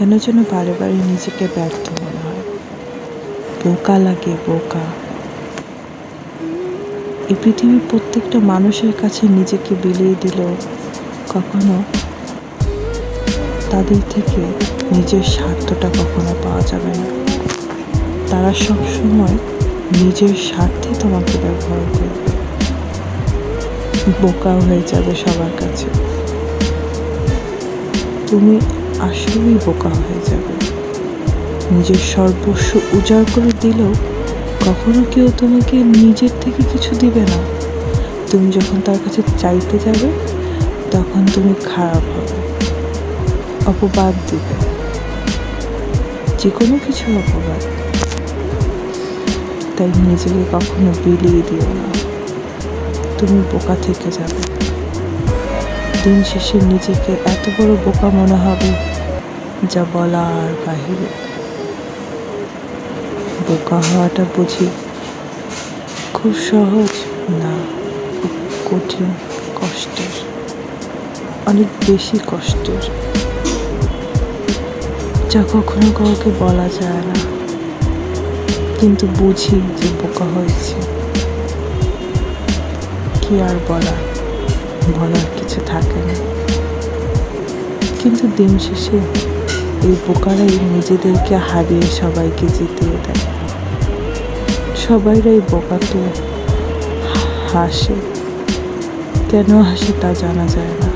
কেন যেন বারে বারে নিজেকে ব্যর্থ মনে হয়, বোকা লাগে, বোকা। এই পৃথিবীর প্রত্যেকটা মানুষের কাছে নিজেকে বিলিয়ে দিলেও কখনো তাদের থেকে নিজের স্বার্থটা কখনো পাওয়া যাবে না। তারা সবসময় নিজের স্বার্থে তোমাকে ব্যবহার করবে, বোকা হয়ে যাবে সবার কাছে। তুমি আসলেই বোকা হয়ে যাবে। নিজের সর্বস্ব উজাড় করে দিলেও কখনো কেউ তোমাকে নিজের থেকে কিছু দিবে না। তুমি যখন তার কাছে চাইতে যাবে তখন তুমি খারাপ হবে, অপবাদ দিবে, যে কোনো কিছুর অপবাদ। তাই নিজেকে কখনো বিলিয়ে দিও না, তুমি বোকা থেকে যাবে। দিন শেষে নিজেকে এত বড় বোকা মনে হবে যা বলার বাহিরে। বোকা হওয়াটা বুঝি খুব সহজ না, খুব কঠিন, কষ্টের, অনেক বেশি কষ্টের, যা কখনো কাউকে বলা যায় না। কিন্তু বুঝি যে বোকা হয়েছে, কি আর বলার কিছু থাকে না। কিন্তু দিন শেষে এই বোকারাই নিজেদেরকে হারিয়ে সবাইকে জিতিয়ে দেয়। সবাইরাই বোকা, তো হাসে, কেন হাসে তা জানা যায় না।